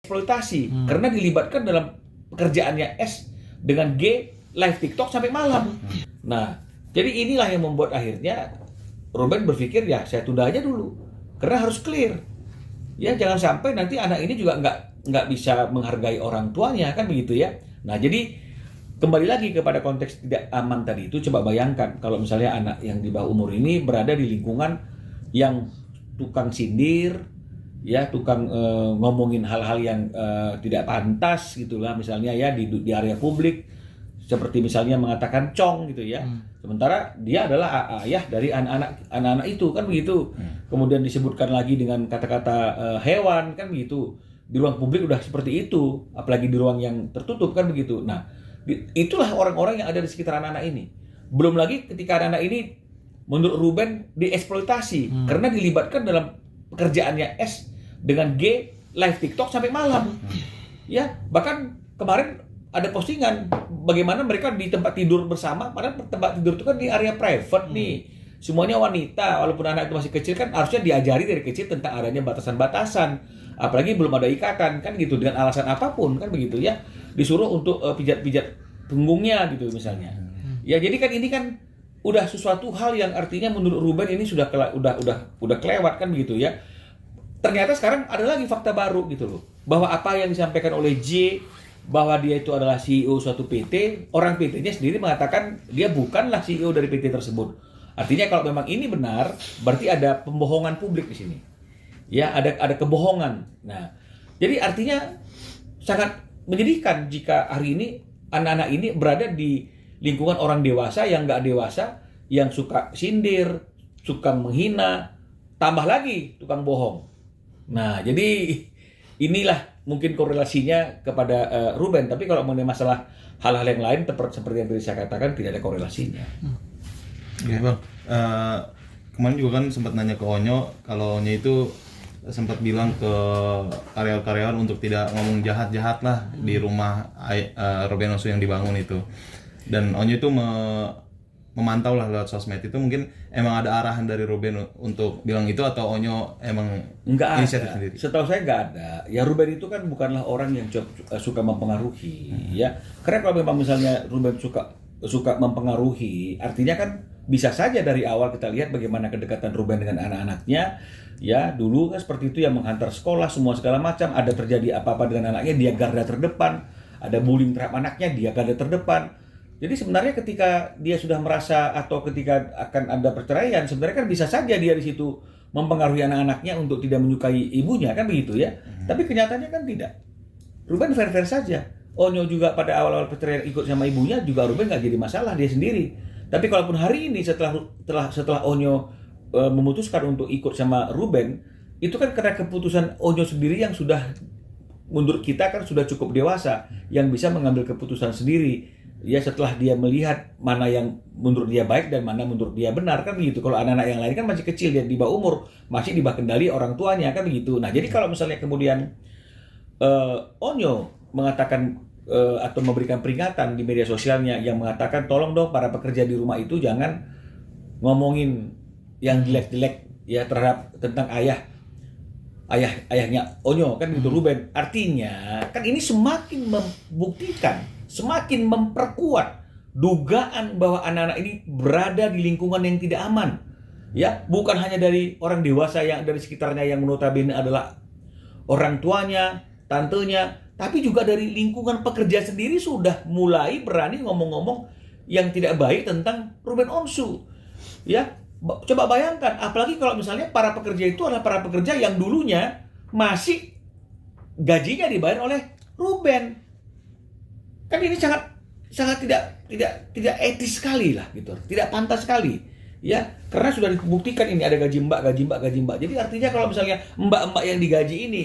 eksploitasi karena dilibatkan dalam pekerjaannya S dengan G live TikTok sampai malam. Nah, jadi inilah yang membuat akhirnya Ruben berpikir ya saya tunda aja dulu karena harus clear. Ya jangan sampai nanti anak ini juga nggak bisa menghargai orang tuanya kan begitu ya. Nah jadi kembali lagi kepada konteks tidak aman tadi itu, coba bayangkan kalau misalnya anak yang di bawah umur ini berada di lingkungan yang tukang sindir, ya tukang ngomongin hal-hal yang tidak pantas gitulah misalnya ya di area publik, seperti misalnya mengatakan cong gitu ya. Sementara dia adalah ayah dari anak-anak itu kan begitu. Kemudian disebutkan lagi dengan kata-kata hewan kan begitu. Di ruang publik udah seperti itu, apalagi di ruang yang tertutup kan begitu. Nah, itulah orang-orang yang ada di sekitar anak-anak ini. Belum lagi ketika anak-anak ini menurut Ruben dieksploitasi karena dilibatkan dalam pekerjaannya S dengan G live TikTok sampai malam. Ya, bahkan kemarin ada postingan bagaimana mereka di tempat tidur bersama, padahal tempat tidur itu kan di area private nih. Semuanya wanita, walaupun anak itu masih kecil kan harusnya diajari dari kecil tentang adanya batasan-batasan. Apalagi belum ada ikatan kan gitu, dengan alasan apapun kan begitu ya. Disuruh untuk pijat-pijat punggungnya gitu misalnya. Ya jadi kan ini kan udah sesuatu hal yang artinya menurut Ruben ini sudah kelewat kan begitu ya. Ternyata sekarang ada lagi fakta baru gitu loh, bahwa apa yang disampaikan oleh J, bahwa dia itu adalah CEO suatu PT, orang PT-nya sendiri mengatakan dia bukanlah CEO dari PT tersebut. Artinya kalau memang ini benar, berarti ada pembohongan publik di sini. Ya, ada kebohongan. Nah, jadi artinya sangat menyedihkan jika hari ini anak-anak ini berada di lingkungan orang dewasa yang nggak dewasa, yang suka sindir, suka menghina, tambah lagi tukang bohong. Nah, jadi inilah mungkin korelasinya kepada Ruben. Tapi kalau mengenai masalah hal-hal yang lain, seperti yang tadi saya katakan, tidak ada korelasinya. Ya, Bang. Kemarin juga kan sempat nanya ke Onyo, kalau Onyo itu sempat bilang ke karyawan-karyawan untuk tidak ngomong jahat-jahat lah di rumah Ruben Onsu yang dibangun itu. Dan Onyo itu memantau lah lewat sosmed itu, mungkin emang ada arahan dari Ruben untuk bilang itu atau Onyo emang nggak inisiatif ada sendiri? Setahu saya nggak ada. Ya Ruben itu kan bukanlah orang yang suka mempengaruhi ya. Karena kalau memang misalnya Ruben suka mempengaruhi, artinya kan bisa saja dari awal kita lihat bagaimana kedekatan Ruben dengan anak-anaknya. Ya dulu kan seperti itu, yang menghantar sekolah semua segala macam. Ada terjadi apa-apa dengan anaknya, dia garda terdepan. Ada bullying terhadap anaknya, dia garda terdepan. Jadi sebenarnya ketika dia sudah merasa atau ketika akan ada perceraian, sebenarnya kan bisa saja dia di situ mempengaruhi anak-anaknya untuk tidak menyukai ibunya, kan begitu ya. Tapi kenyataannya kan tidak. Ruben fair-fair saja. Onyo juga pada awal-awal perceraian ikut sama ibunya, juga Ruben nggak jadi masalah dia sendiri. Tapi kalaupun hari ini setelah Onyo memutuskan untuk ikut sama Ruben, itu kan karena keputusan Onyo sendiri yang sudah, menurut kita kan sudah cukup dewasa, yang bisa mengambil keputusan sendiri. Ya setelah dia melihat mana yang menurut dia baik dan mana menurut dia benar kan begitu. Kalau anak-anak yang lain kan masih kecil, dia di bawah umur, masih di bawah kendali orang tuanya kan begitu. Nah jadi kalau misalnya kemudian Onyo mengatakan atau memberikan peringatan di media sosialnya yang mengatakan tolong dong para pekerja di rumah itu jangan ngomongin yang jelek-jelek ya terhadap tentang ayahnya Onyo kan gitu Ruben. Artinya kan ini semakin membuktikan, semakin memperkuat dugaan bahwa anak-anak ini berada di lingkungan yang tidak aman. Ya, bukan hanya dari orang dewasa yang dari sekitarnya yang notabene adalah orang tuanya, tantenya, tapi juga dari lingkungan pekerja sendiri sudah mulai berani ngomong-ngomong yang tidak baik tentang Ruben Onsu. Ya, coba bayangkan, apalagi kalau misalnya para pekerja itu adalah para pekerja yang dulunya masih gajinya dibayar oleh Ruben. Kan ini sangat tidak etis sekali lah gitu, tidak pantas sekali. Ya, karena sudah dibuktikan ini ada gaji mbak. Jadi artinya kalau misalnya mbak-mbak yang digaji ini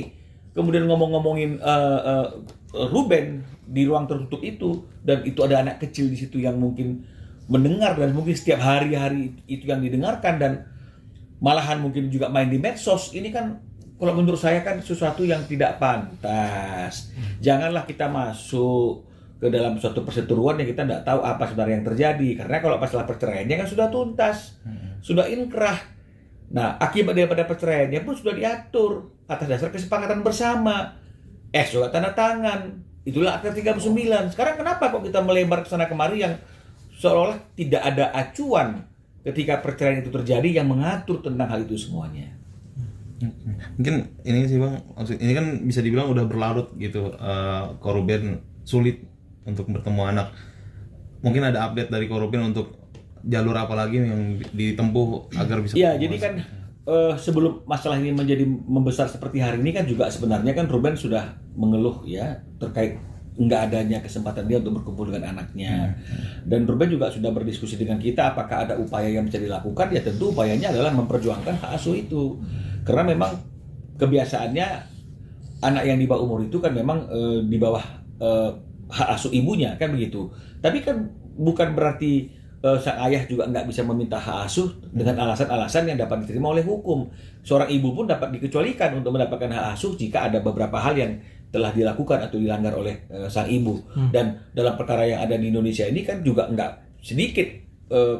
kemudian ngomong-ngomongin Ruben di ruang tertutup itu, dan itu ada anak kecil di situ yang mungkin mendengar dan mungkin setiap hari-hari itu yang didengarkan dan malahan mungkin juga main di medsos, ini kan kalau menurut saya kan sesuatu yang tidak pantas. Janganlah kita masuk ke dalam suatu perseteruan yang kita tidak tahu apa sebenarnya yang terjadi. Karena kalau masalah perceraiannya kan sudah tuntas, sudah inkrah. Nah, akibat daripada perceraiannya pun sudah diatur atas dasar kesepakatan bersama. juga tanda tangan. Itulah akta 39. Sekarang kenapa kok kita melebar ke sana kemari yang seolah-olah tidak ada acuan ketika perceraian itu terjadi yang mengatur tentang hal itu semuanya. Mungkin ini sih Bang, ini kan bisa dibilang udah berlarut gitu, Ko Ruben sulit untuk bertemu anak. Mungkin ada update dari Ko Ruben untuk jalur apa lagi yang ditempuh agar bisa. Iya, jadi kan sebelum masalah ini menjadi membesar seperti hari ini kan juga sebenarnya kan Ruben sudah mengeluh ya terkait nggak adanya kesempatan dia untuk berkumpul dengan anaknya. Dan Ruben juga sudah berdiskusi dengan kita apakah ada upaya yang bisa dilakukan. Ya tentu upayanya adalah memperjuangkan hak asuh itu. Karena memang kebiasaannya anak yang di bawah umur itu kan memang di bawah hak asuh ibunya kan begitu. Tapi kan bukan berarti sang ayah juga nggak bisa meminta hak asuh dengan alasan-alasan yang dapat diterima oleh hukum. Seorang ibu pun dapat dikecualikan untuk mendapatkan hak asuh jika ada beberapa hal yang telah dilakukan atau dilanggar oleh sang ibu. Dan dalam perkara yang ada di Indonesia ini kan juga nggak sedikit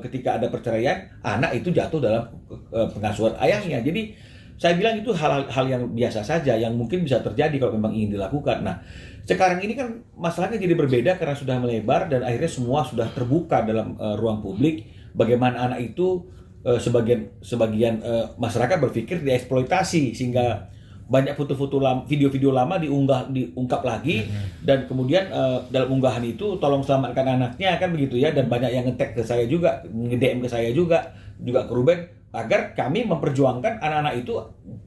ketika ada perceraian anak itu jatuh dalam pengasuhan ayahnya. Jadi saya bilang itu hal-hal yang biasa saja yang mungkin bisa terjadi kalau memang ingin dilakukan. Nah, sekarang ini kan masalahnya jadi berbeda karena sudah melebar dan akhirnya semua sudah terbuka dalam ruang publik. Bagaimana anak itu sebagian masyarakat berpikir dieksploitasi sehingga banyak foto-foto video-video lama diungkap lagi dan kemudian dalam unggahan itu tolong selamatkan anaknya kan begitu ya, dan banyak yang nge-tag ke saya juga, nge-DM ke saya juga ke Ruben agar kami memperjuangkan anak-anak itu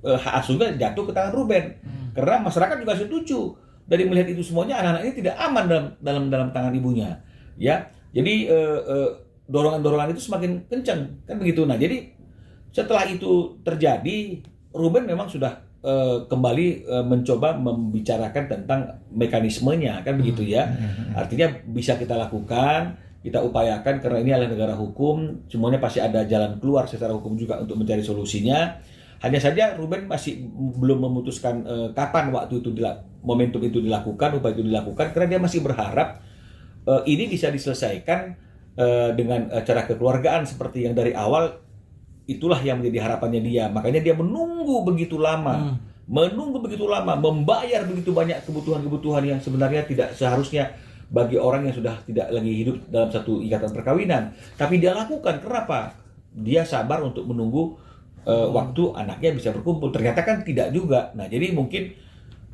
hak asuhnya jatuh ke tangan Ruben. Karena masyarakat juga setuju dari melihat itu semuanya anak-anak ini tidak aman dalam tangan ibunya. Ya. Jadi dorongan-dorongan itu semakin kencang kan begitu. Nah, jadi setelah itu terjadi Ruben memang sudah kembali mencoba membicarakan tentang mekanismenya kan begitu ya. Artinya bisa kita lakukan, kita upayakan karena ini adalah negara hukum, semuanya pasti ada jalan keluar secara hukum juga untuk mencari solusinya. Hanya saja Ruben masih belum memutuskan kapan waktu itu momentum itu dilakukan, upaya itu dilakukan karena dia masih berharap ini bisa diselesaikan dengan cara kekeluargaan seperti yang dari awal. Itulah yang menjadi harapannya dia. Makanya dia menunggu begitu lama. Membayar begitu banyak kebutuhan-kebutuhan yang sebenarnya tidak seharusnya bagi orang yang sudah tidak lagi hidup dalam satu ikatan perkawinan. Tapi dia lakukan. Kenapa? Dia sabar untuk menunggu waktu anaknya bisa berkumpul. Ternyata kan tidak juga. Nah, jadi mungkin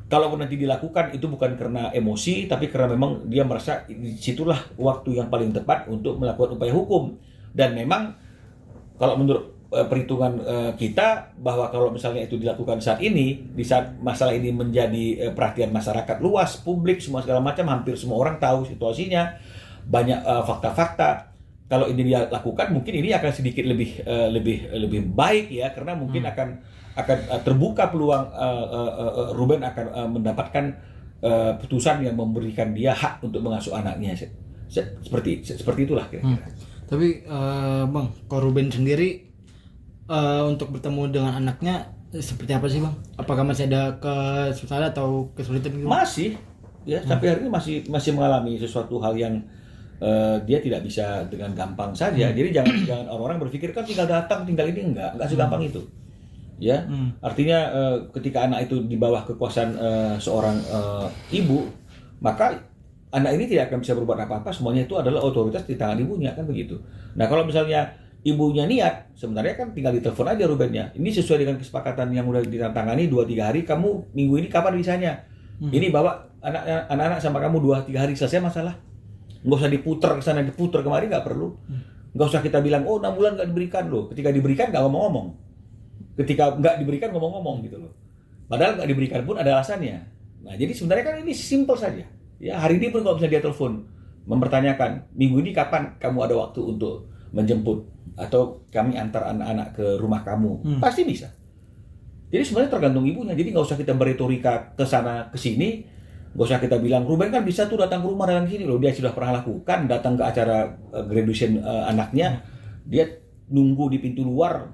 kalau nanti dilakukan itu bukan karena emosi, tapi karena memang dia merasa situlah waktu yang paling tepat untuk melakukan upaya hukum. Dan memang kalau menurut perhitungan kita bahwa kalau misalnya itu dilakukan saat ini, di saat masalah ini menjadi perhatian masyarakat luas, publik, semua segala macam, hampir semua orang tahu situasinya, banyak fakta-fakta. Kalau ini dilakukan, mungkin ini akan sedikit lebih baik ya, karena mungkin akan terbuka peluang Ruben akan mendapatkan putusan yang memberikan dia hak untuk mengasuh anaknya. Seperti itulah kira-kira. Tapi Bang, kalau Ruben sendiri untuk bertemu dengan anaknya seperti apa sih Bang? Apakah masih ada kesusahan atau kesulitan gitu? Masih, ya sampai hari ini masih mengalami sesuatu hal yang dia tidak bisa dengan gampang saja. Jadi jangan orang-orang berpikir kan tinggal datang, tinggal ini enggak segampang itu. Ya, artinya ketika anak itu di bawah kekuasaan seorang ibu, maka anak ini tidak akan bisa berbuat apa-apa. Semuanya itu adalah otoritas di tangan ibunya kan begitu. Nah, kalau misalnya ibunya niat, sebenarnya kan tinggal ditelepon aja Rubennya. Ini sesuai dengan kesepakatan yang udah ditandatangani 2-3 hari. Kamu minggu ini kapan bisanya? Ini bawa anak-anak sama kamu 2-3 hari, selesai masalah. Nggak usah diputer ke sana, diputer kemari, nggak perlu. Nggak usah kita bilang, oh 6 bulan nggak diberikan loh. Ketika diberikan nggak ngomong-ngomong. Ketika nggak diberikan ngomong-ngomong gitu loh. Padahal nggak diberikan pun ada alasannya. Nah, jadi sebenarnya kan ini simple saja. Ya, hari ini pun kalau bisa dia telepon mempertanyakan, minggu ini kapan kamu ada waktu untuk menjemput atau kami antar anak-anak ke rumah kamu, pasti bisa. Jadi sebenarnya tergantung ibunya. Jadi nggak usah kita beretorika ke sana ke sini, nggak usah kita bilang Ruben kan bisa tuh datang ke rumah datang sini loh. Dia sudah pernah lakukan, datang ke acara graduation anaknya, dia nunggu di pintu luar,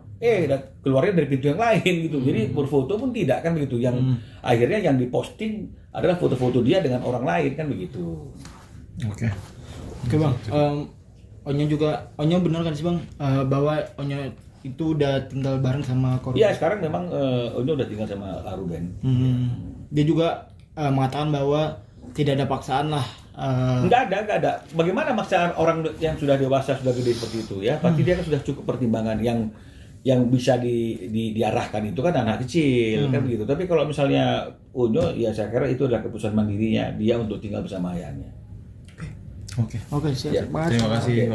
keluarnya dari pintu yang lain gitu. Jadi berfoto pun tidak kan begitu. Yang akhirnya yang diposting adalah foto-foto dia dengan orang lain kan begitu. Oke Bang. Onyo benar kan sih Bang bahwa Onyo itu udah tinggal bareng sama Ko Ruben? Iya, sekarang memang Onyo udah tinggal sama Ruben. Dia juga mengatakan bahwa tidak ada paksaan lah. Nggak ada. Bagaimana maksaan orang yang sudah dewasa, sudah gede seperti itu ya? Pasti dia kan sudah cukup pertimbangan yang bisa diarahkan itu kan anak kecil kan begitu. Tapi kalau misalnya Unyo, ya saya kira itu adalah keputusan mandirinya dia untuk tinggal bersama ayahnya. Oke. Oke, siap. Ya, Makasih. Terima kasih.